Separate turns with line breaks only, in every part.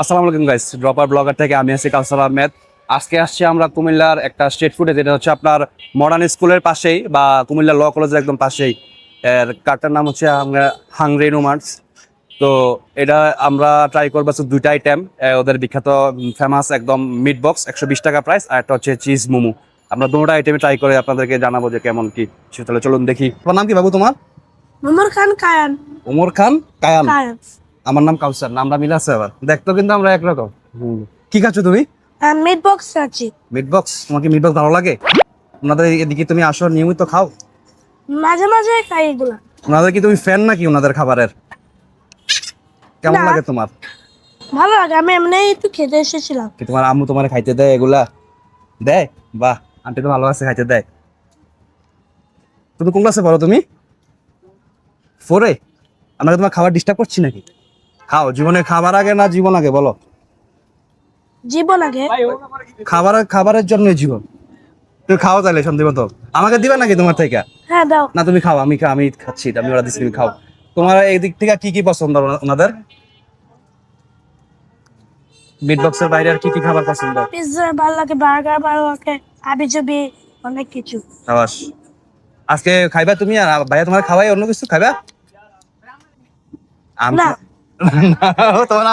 আসসালামু আলাইকুম guys, dropper blogger থেকে আমি আছি কাউসার আহমেদ। আজকে আসছি আমরা কুমিল্লার একটা স্ট্রিট ফুডে, যেটা হচ্ছে আপনার মডার্ন স্কুলের পাশেই বা কুমিল্লা ল কলেজের একদম পাশেই। এর কারটার নাম হচ্ছে আমরা হাংরি রুমার্স। তো এটা আমরা ট্রাই করবো দুইটা আইটেম, ওদের বিখ্যাত ফেমাস একদম মিট বক্স 120 টাকা প্রাইস, আর একটা হচ্ছে চিজ মোমো। আমরা দুটো আইটেমে ট্রাই করে আপনাদেরকে জানাবো যে কেমন কি। তাহলে চলুন দেখি। তোমার নাম কি বাবু? তোমার
ওমর খান কায়ান।
ওমর খান কায়ান।
কায়ান।
আমার নাম কাউসার। নামটা মিল আছে আবার, দেখতো কিন্তু আমরা একরকম। কি খাচ্ছ তুমি?
মিট বক্স আছে।
Meat box? তোমার কি মিট বক্স ভালো লাগে? ওনাদের এদিকে তুমি আসো, নিয়মিত খাও?
মাঝে মাঝে খাই এগুলা।
ওনাদের কি তুমি ফ্যান নাকি ওনাদের খাবারের? কেমন
না।
লাগে তোমার?
ভালো লাগে, আমি এমনি একটু খেতে এসেছিলাম।
কি তোমার আম্মু তোমার খাইতে দেয় এগুলা? দেয়? বাহ, আন্টি তো ভালো আছে, খাইতে দেয়। তুমি কোন ক্লাসে পড়ো তুমি? 4-এ? আমরা তোমার খাবার ডিস্টার্ব করছি নাকি? খাও। জীবনে খাবার আগে না জীবন আগে বলো?
জীবন আগে।
খাবারের জন্য জীবন। তুমি খাও তাহলে সন্দীপ মতো। আমাকে দিবা নাকি তোমার থেকে?
হ্যাঁ দাও।
না তুমি খাও, আমি খাচ্ছি, আমি ওরা দিচ্ছি, তুমি খাও। তোমার এই দিক থেকে কি কি পছন্দ ওনাদের? মিট বক্সের বাইরে আর কি কি খাবার পছন্দ?
পিৎজা ভালো লাগে, বার্গার ভালো লাগে, হাবি জাবি অনেক কিছু।
খাবাস। আজকে খাইবা তুমি? আর ভাইয়া তোমার খাওয়াই অন্য কিছু খাইবা?
না।
তোমার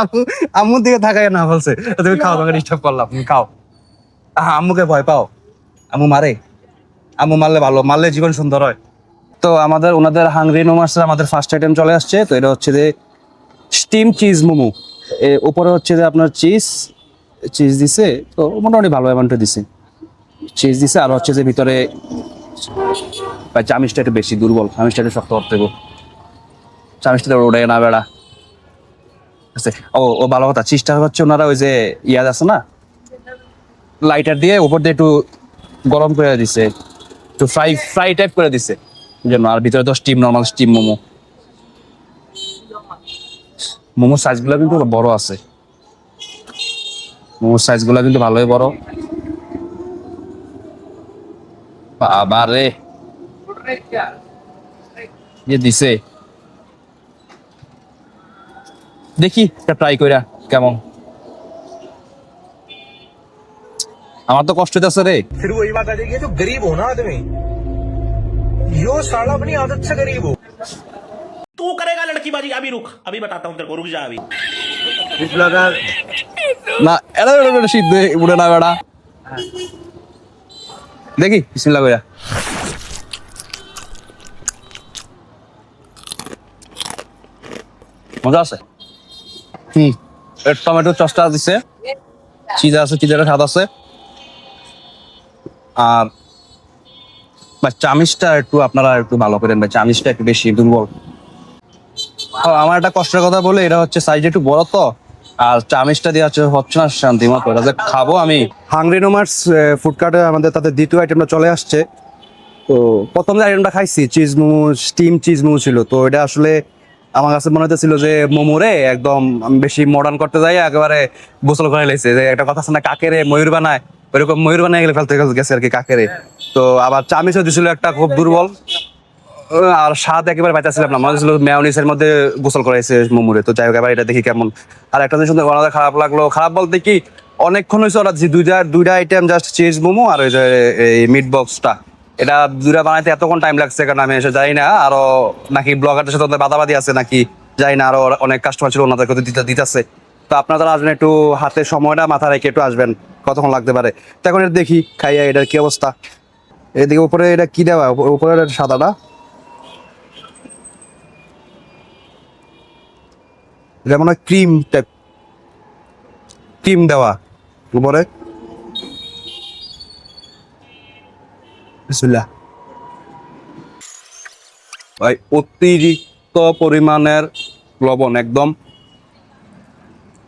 আম্মুর দিকে থাকাই না বলছে। তুমি খাও, তোমাকে ডিস্টার্ব করলাম, তুমি খাও। আম্মুকে ভয় পাও? আম্মু মারে? আম্মু মারলে ভালো, মারলে জীবন সুন্দর হয়। তো ওনাদের হাংরি নোমার্সের আমাদের ফার্স্ট আইটেম চলে আসছে। তো এটা হচ্ছে যে স্টিম চিজ মোমো। উপরে হচ্ছে যে আপনার চিজ দিছে, তো মোটামুটি ভালো অ্যামাউন্টে দিছে। চিজ দিছে, আর হচ্ছে যে ভিতরে চামিচটা একটু বেশি দুর্বল, চামিচটা একটু শক্ত করতে হবে। চামিচটা ওড়ে না বেড়া আছে। ও ভালো কথা, চিজটা হচ্ছে ওনারা ওই যে ইয়াদ আছে না, লাইটার দিয়ে উপর দিয়ে একটু গরম করে দিছে, একটু ফ্রাই টাইপ করে দিছে জন্য। আর ভিতরে তো নর্মাল স্টিম মোমোর সাইজগুলো কিন্তু বড় আছে। মোমোর সাইজগুলো কিন্তু ভালোই বড়। বাবারে যে দিছে, দেখি এটা ট্রাই কইরা কেমন। আমার তো কষ্ট হইতেছে রে।
फिर वही बात आ जाएगी, जो गरीब हो ना आदमी, यो साला अपनी आदत से गरीब हो।
तू करेगा लड़कीबाजी? अभी रुक, अभी बताता हूँ तेरे को, रुक जा अभी।
না এটা শীত উড়ে না বেড়া। দেখি বিসমিল্লাহ কইরা। মজা আছে। টমেটো চসটা দিছে, চিজ আছে, চিজের স্বাদ আছে। আর চামিচটা একটু আপনারা একটু ভালো করেন ভাই, চামিচটা একটু বেশি দুর্বল। আমার একটা কষ্টের কথা বলে, এটা হচ্ছে সাইজ একটু বড় তো, আর চামিচটা দিয়ে হচ্ছে না শান্তি মতো। এটা যে খাবো আমি। হাংরি নোমার্স ফুড কার্টে আমাদের তাদের দ্বিতীয় আইটেমটা চলে আসছে। তো প্রথম যে আইটেমটা খাইছি cheese momo, steam cheese momo ছিল। তো এটা আসলে আমার কাছে মনে হতেছিল যে মোমোরে একদম আমি বেশি মডার্ন করতে যাই, একেবারে গোসল করে লেগেছে। যে একটা কথা আছে না, কাকেরে ময়ূর বানায়, ওইরকম ময়ূর বানায় গেলে ফেলতে গেছে আর কি কাকেরে। তো আবার চামিচও দিছিল একটা খুব দুর্বল, আর স্বাদ একেবারে পাইতেছিলাম না। মনে হচ্ছিল মেয়োনিজের মধ্যে গোসল করাইছে মোমোরে। তো যাই হোক, এবার এটা দেখি কেমন। আর একটা জিনিস শুনতে ওনাদের খারাপ লাগলো, খারাপ বলতে কি অনেকক্ষণ হয়েছে ওরা দুইটা আইটেম জাস্ট চিজ মোমো আর ওই যে এই মিট বক্সটা, এটা দুইটা বানাইতে এতক্ষণ টাইম লাগছে কারণ আমি এসে যাই না। আরো নাকি ব্লগারদের সাথে ওদের বাদাবাদি আছে নাকি যাই না, আরো অনেক কাস্টমার ছিল, ওনাদেরকে দিতেছে। তো আপনারা যারা আসবেন একটু হাতে সময়টা মাথা রেখে একটু আসবেন, কতক্ষণ লাগতে পারে। তো এখন এটা দেখি খাইয়া এটার কি অবস্থা। এদিকে উপরে এটা কি দেওয়া, উপরে সাদাটা এটা মনে হয় ক্রিম টাইপ, ক্রিম দেওয়া উপরে। বিসমিল্লাহ। ভাই অতিরিক্ত পরিমাণের লবণ, একদম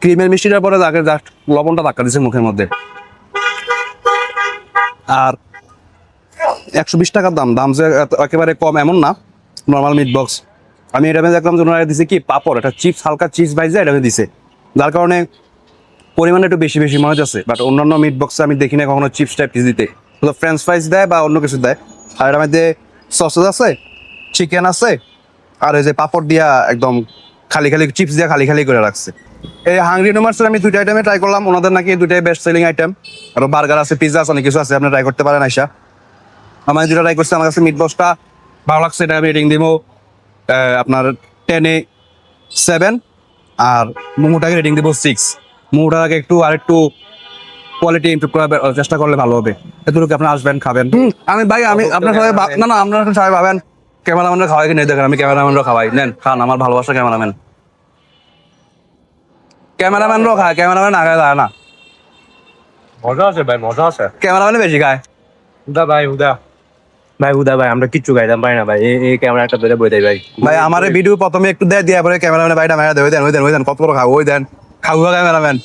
ক্রিমের মিষ্টিটার পরে তাকে জাস্ট লবণটা ধাক্কা দিচ্ছে মুখের মধ্যে। আর 120 টাকার দাম যে একেবারে কম এমন না। নর্মাল মিট বক্স আমি এটা দেখলাম যে ওনারা দিছে কি পাপড়, একটা চিপস, হালকা চিপস ভাইজা এটা দিছে, যার কারণে পরিমাণে একটু বেশি বেশি মনে যাচ্ছে। বাট অন্যান্য মিট বক্সে আমি দেখি না কখনো চিপস টাইপ কিছু দিতে, ফ্রেঞ্চ ফ্রাইস দেয় বা অন্য কিছু দেয়। আর এটার মধ্যে সসেস আছে, চিকেন আছে, আর ওই যে পাপড় দিয়া একদম খালি খালি চিপস দিয়া খালি খালি করে রাখছে। এই হাংরি নোমার্সের আমি দুইটা আইটেমে ট্রাই করলাম, ওনাদের নাকি দুইটাই বেস্ট সেলিং আইটেম। আরো বার্গার আছে, পিৎজা আছে, অনেক কিছু আছে, আপনি ট্রাই করতে পারেন আইসা। আমি দুটো ট্রাই করছি, আমার কাছে মিট বক্সটা ভালো লাগছে, এটা আমি রেটিং দিব আপনার 10-7। আর মোমোটাকে রেটিং দিব 6। মোমোটাকে আরেকটু কোয়ালিটি ইমপ্রুভ করার চেষ্টা করলে ভালো হবে। এতটুকু আপনি আসবেন, খাবেন। আমি আপনার সবাই না আপনার সবাই ভাবেন ক্যামেরাম্যানরা খাওয়াই কিনে, দেখেন আমি ক্যামেরাম্যানরা খাওয়াই, নেন খান, আমার ভালোবাসা ক্যামেরাম্যানরাও খায়, ক্যামেরাম্যান না খায় যায় না,
মজা আছে ভাই, মজা আছে।
ক্যামেরাম্যানে বেশি খায়।
হুদা ভাই আমরা কিচ্ছু খাইতাম পারি না ভাই, এই ক্যামেরা একটা ধরে বই দেয় ভাই।
ভাই আমার ভিডিও প্রথমে একটু দেয়, দিয়ে পরে ক্যামেরাম্যান বাইটা মেরা দেয়, ওই দেন কত বড় খাও, ওই দেন খাওয়া ক্যামেরাম্যান।